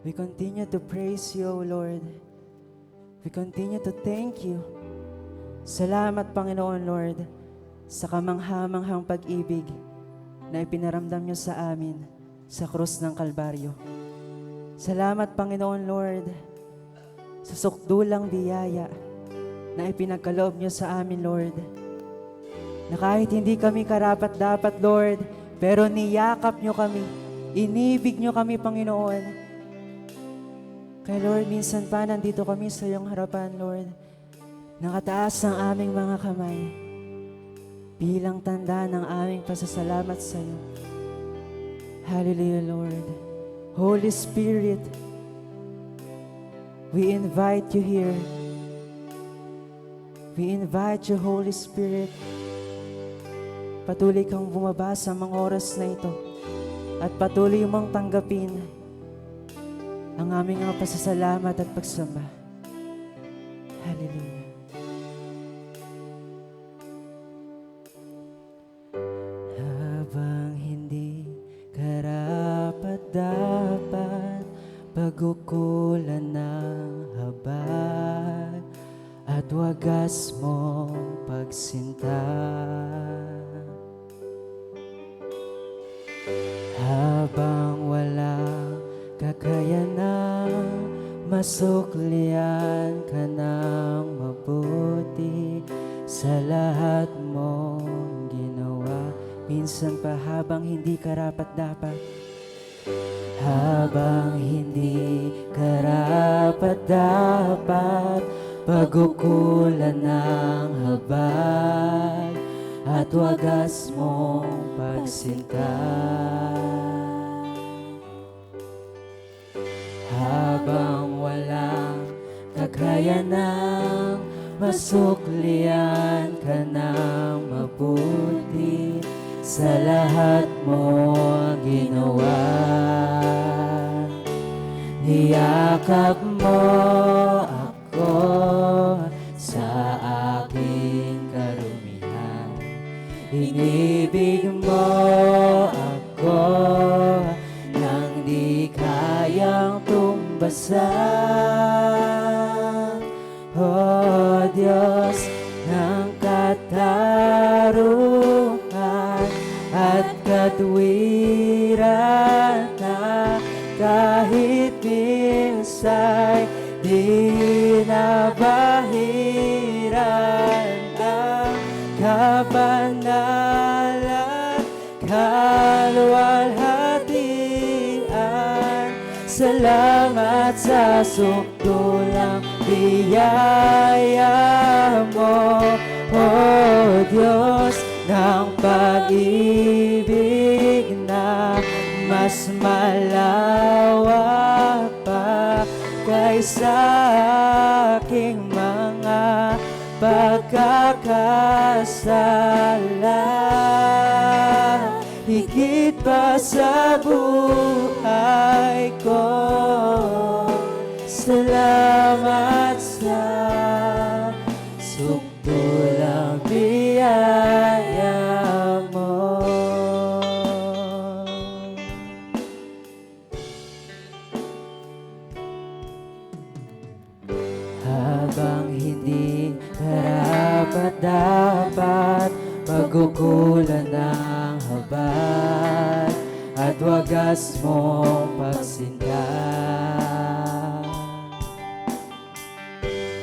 We continue to praise you, O Lord. We continue to thank you. Salamat, Panginoon Lord, sa kamangha-manghang pag-ibig na ipinaramdam niyo sa amin sa krus ng Kalbaryo. Salamat, Panginoon Lord, sa sukdulang biyaya na ipinagkaloob niyo sa amin, Lord, na kahit hindi kami karapat-dapat, Lord, pero niyakap niyo kami, inibig niyo kami, Panginoon. Kaya Lord, minsan pa nandito kami sa iyong harapan, Lord, nakataas ang aming mga kamay bilang tanda ng aming pasasalamat sa iyo. Hallelujah, Lord. Holy Spirit, we invite you here. We invite you, Holy Spirit. Patuloy kang bumaba sa mga oras na ito at patuloy mong tanggapin ang aming mga pasasalamat at pagsamba. Hallelujah. Habang hindi karapat-dapat, pagkukulan ng habag at wagas mong pagsinta. Habang walang kakayanang masuklian ka ng mabuti sa lahat mong ginawa. Minsan pa habang hindi karapat-dapat, habang hindi karapat-dapat, pagkukulan ng habag at wagas mong pagsinta. Habang walang kakayanang masuklian ka ng mabuti sa lahat mong ginawa. Niyakap mo ako sa aking karumihan. Inibig mo ako nang di kayang tumbasan. O Diyos ng katarungan at katwiran na kahit minsa'y di nabahiran ang kabanalan, kaluwalhatian. Salamat sa sukdulang biyaya mo, O Diyos ng pag-ibig na mas malawak pa kaysa aking mga pagkakasala. Higit pa sa buhay ko, salamat sa sukdulang biyaya mo. Habang hindi karapat-dapat, pagkukulan ng habag at wagas mong pagsinta.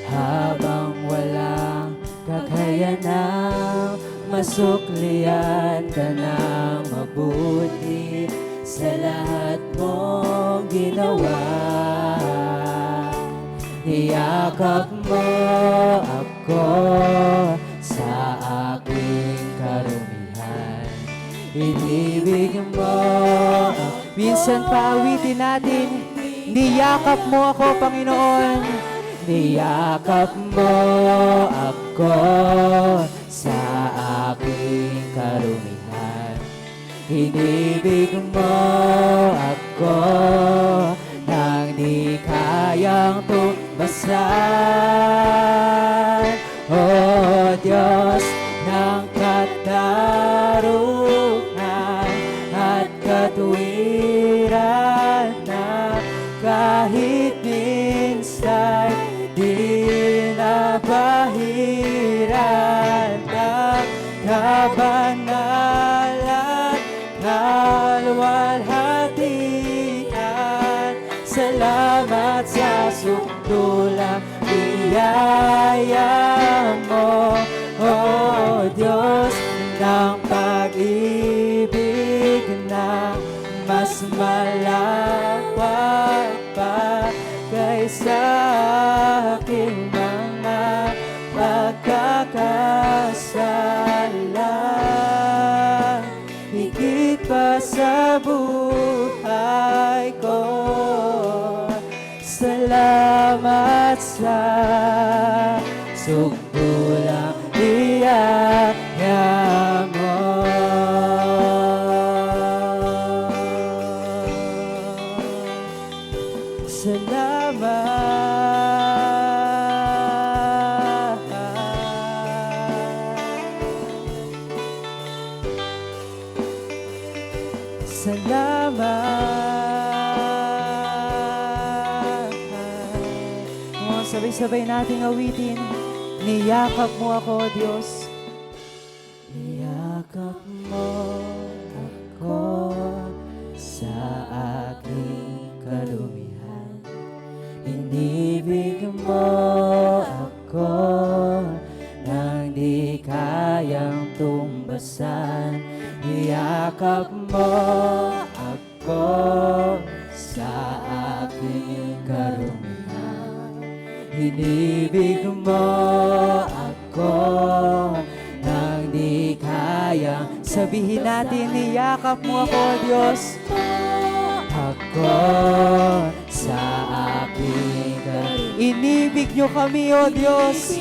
Habang walang kakayanang masuklian ka ng mabuti sa lahat mong ginawa. Niyakap mo ako sa aking karumihan. Inibig mo ako. Minsan pa awitin natin, niyakap mo ako, Panginoon. Niyakap mo ako sa aking karumihan. Inibig mo ako nang di kayang tumbasan. O Diyos ng katarungan at katwiran na kahit minsan di napahiran ng kabanalan, kalwalhatian. Salamat sa sukdulang biyaya mo, O Diyos ng pag-ibig na mas malawak pa kaysa aking mga pagkakasala. Higit pa sa buhay ko, salamat sa sukdulang biyaya mo. Salamat. Salamat. Oh, sabay-sabay nating awitin. Niyakap mo ako, Diyos. Niyakap mo ako sa aking kalumihan. Inibig mo ako nang di kayang tumbasan. Niyakap mo ako sa aking karumihan. Inibig mo ako nang di kayang. Sabihin natin, niyakap mo ako, Diyos. Ako sa aking karumihan. Inibig niyo kami, O Diyos.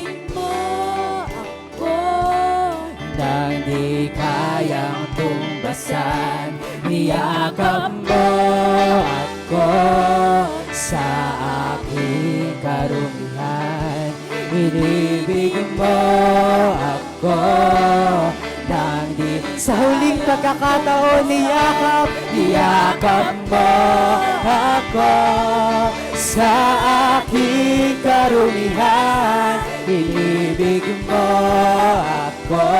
Nang di kayang tumbasan, niyakap mo ako sa aking karumihan. Inibig mo ako nang di. Sa huling pagkakataon, niyakap mo ako sa aking karumihan. Inibig mo ako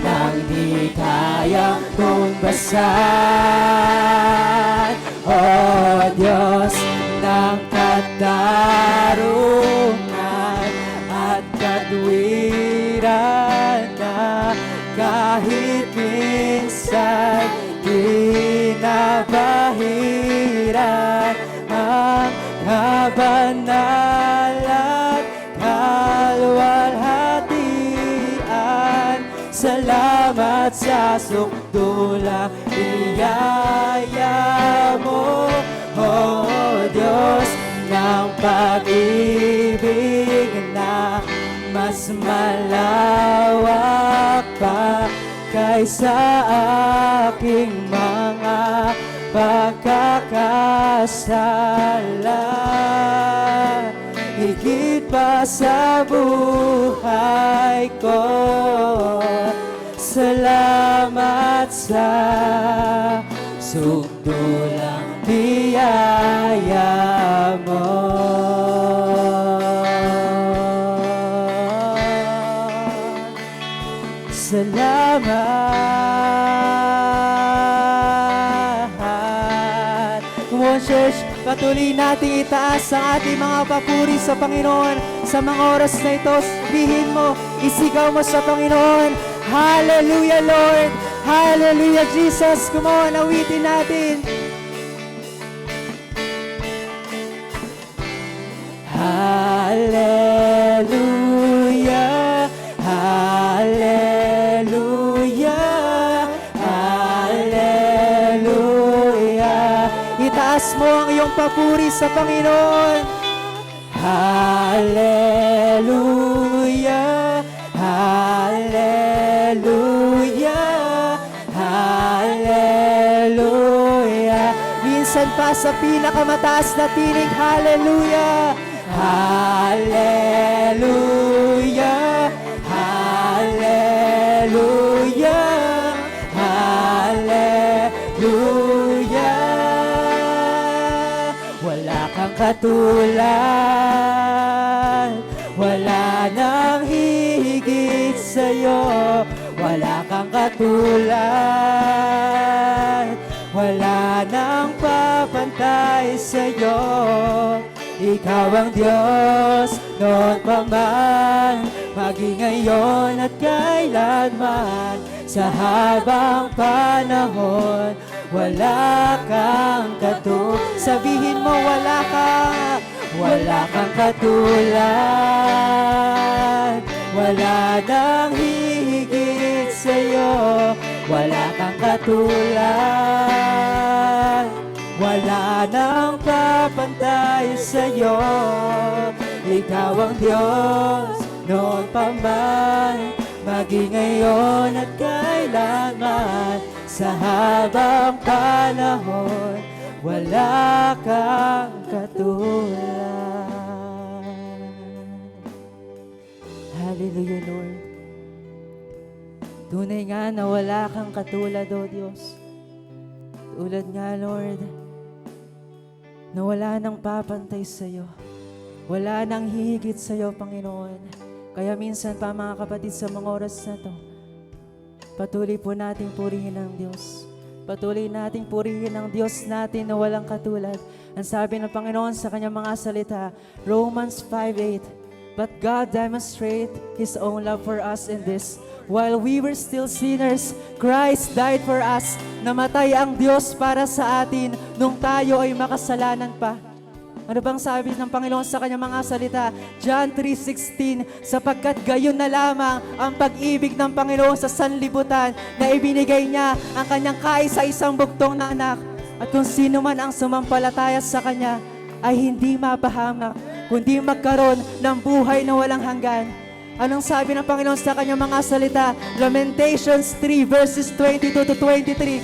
nang di kayang tumbasan. O Diyos ng katarungan at katwiran na kahit minsan di napahiran ang kabanalan, kalwalhatian. Salamat sa sukdulang biyaya mo, O Diyos ng pag-ibig na mas malawak pa kaysa aking mga pagkakasala. Higit pa sa buhay ko, salamat sa sukdulang biyaya mo. Salamat. Come on, church, patuloy natin itaas ang ating mga papuri sa Panginoon. Sa mga oras na ito, sabihin mo, isigaw mo sa Panginoon, Hallelujah, Lord! Hallelujah, Jesus! Come on, awitin natin. Hallelujah, Hallelujah, Hallelujah. Itaas mo ang iyong papuri sa Panginoon. Hallelujah, Hallelujah, Hallelujah. Minsan pa sa pinakamataas na tinig, Hallelujah, Hallelujah, Hallelujah, Hallelujah. wala kang katulad. Wala nang hihigit sa'yo, wala kang katulad. Wala nang papantay sa'yo. Ikaw ang Diyos, noon pa man, maging ngayon at kailanman. Sa habang panahon, wala kang katulad. Sabihin mo, wala kang katulad. Wala nang hihigit sa'yo, wala kang katulad. Wala nang papantay sa'yo. Ikaw ang Diyos, noon pa man, maging ngayon at kailanman. Sa habang panahon, wala kang katulad. Hallelujah, Lord. Tunay nga na wala kang katulad, O Diyos. Tulad nga, Lord, na wala nang papantay sa'yo. Wala nang hihigit sa'yo, Panginoon. Kaya minsan pa, mga kapatid, sa mga oras na to, patuloy po nating purihin ang Diyos. Patuloy nating purihin ang Diyos natin na walang katulad. Ang sabi ng Panginoon sa kanyang mga salita, Romans 5:8, But God demonstrated His own love for us in this, while we were still sinners, Christ died for us. Namatay ang Diyos para sa atin nung tayo ay makasalanan pa. Ano bang sabi ng Panginoon sa kanyang mga salita? John 3:16, sapagkat gayon na lamang ang pag-ibig ng Panginoon sa sanlibutan na ibinigay niya ang kanyang kaisa-isang bugtong na anak. At kung sino man ang sumampalataya sa kanya ay hindi mapahamak, kundi magkaroon ng buhay na walang hanggan. Anong sabi ng Panginoon sa kanyang mga salita? Lamentations 3 verses 22 to 23.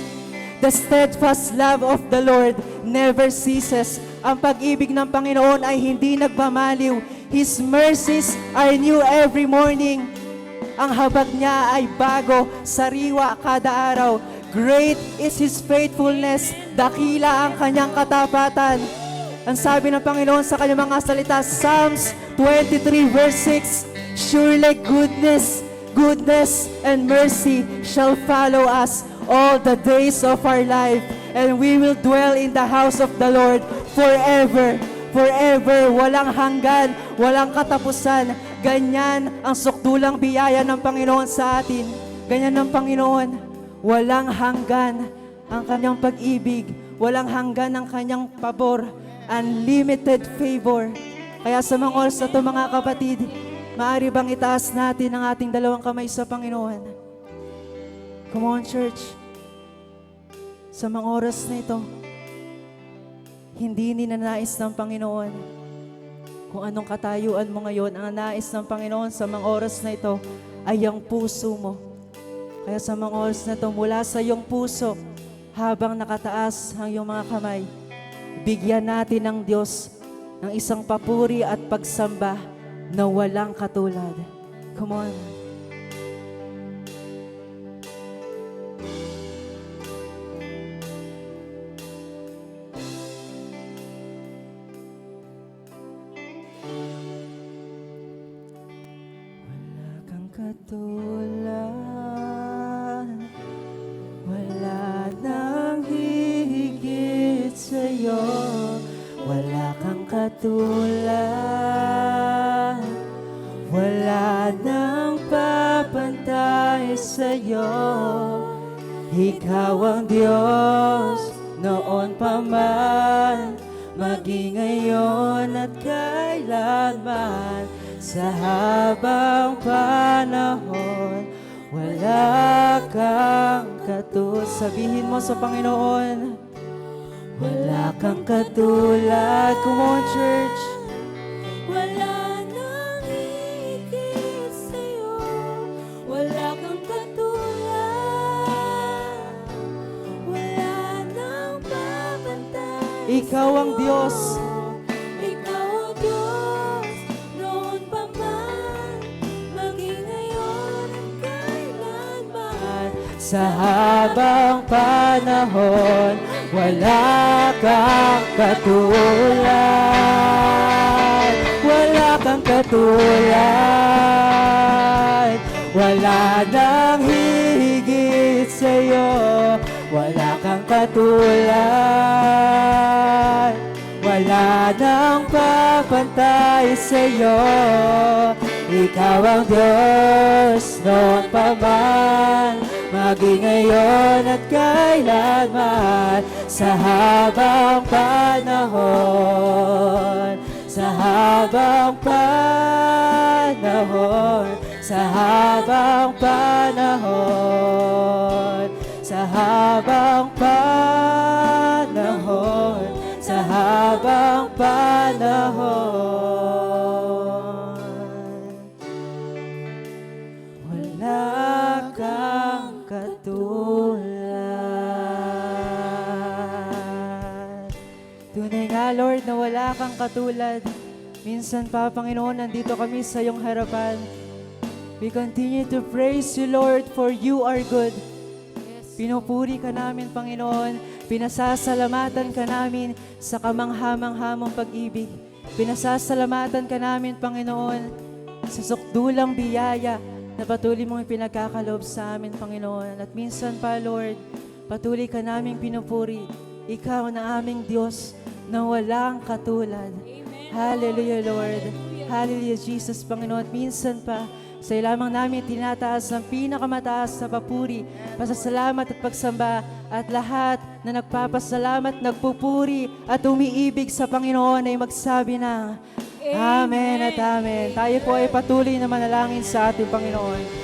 The steadfast love of the Lord never ceases. Ang pag-ibig ng Panginoon ay hindi nagmamaliw. His mercies are new every morning. Ang habag niya ay bago, sariwa kada araw. Great is His faithfulness. Dakila ang kanyang katapatan. Ang sabi ng Panginoon sa kanyang mga salita, Psalms 23 verse 6, Surely goodness and mercy shall follow us all the days of our life, and we will dwell in the house of the Lord forever. Forever, walang hanggan, walang katapusan. Ganyan ang sukdulang biyaya ng Panginoon sa atin. Ganyan ng Panginoon, walang hanggan ang kanyang pag-ibig, walang hanggan ang kanyang pabor, unlimited favor. Kaya sa mga oras na ito, mga kapatid, maaari bang itaas natin ang ating dalawang kamay sa Panginoon? Come on, church. Sa mga oras na ito, hindi ninanais ng Panginoon kung anong katayuan mo ngayon. Ang nais ng Panginoon sa mga oras na ito ay ang puso mo. Kaya sa mga oras na ito, mula sa iyong puso, habang nakataas ang iyong mga kamay, bigyan natin ng Diyos ng isang papuri at pagsamba na walang katulad. Come on. Wala kang katulad, wala nang hihigit sa'yo, wala kang katulad, wala nang papantay sa'yo. Ikaw ang Diyos, noon pa man, maging ngayon at kailanman. Sa habang panahon, wala kang katulad. Sabihin mo sa Panginoon, wala kang katulad. Come on, church. Wala nang hihigit sa'yo, wala kang katulad, wala nang babantay. Ikaw ang Diyos. Ikaw ang Diyos, noon pa man, maging ngayon at kailanman. Sa habang panahon, Wala kang katulad, wala kang katulad, wala nang hihigit sa'yo, wala kang katulad, wala nang papantay sa'yo. Ikaw ang Diyos noon pa man, maging ngayon at kailanman, sa habang panahon, sa habang panahon, sa habang panahon, sa habang panahon, sa habang panahon. Wala kang katulad. Tunay nga, Lord, na wala kang katulad. Minsan pa, Panginoon, nandito kami sa iyong harapan. We continue to praise you, Lord, for you are good. Pinupuri ka namin, Panginoon. Pinasasalamatan ka namin sa kamangha-manghamong pag-ibig. Pinasasalamatan ka namin, Panginoon, sa sukdulang biyaya na patuloy mong pinagkakaloob sa amin, Panginoon. At minsan pa, Lord, patuloy ka naming pinupuri. Ikaw na aming Diyos na walang katulad. Hallelujah, Lord. Hallelujah, Jesus, Panginoon. At minsan pa, sa iyo lamang namin tinataas ng pinakamataas na papuri, pasasalamat at pagsamba, at lahat na nagpapasalamat, nagpupuri at umiibig sa Panginoon ay magsabi ng Amen at Amen. Tayo po ay patuloy na manalangin sa ating Panginoon.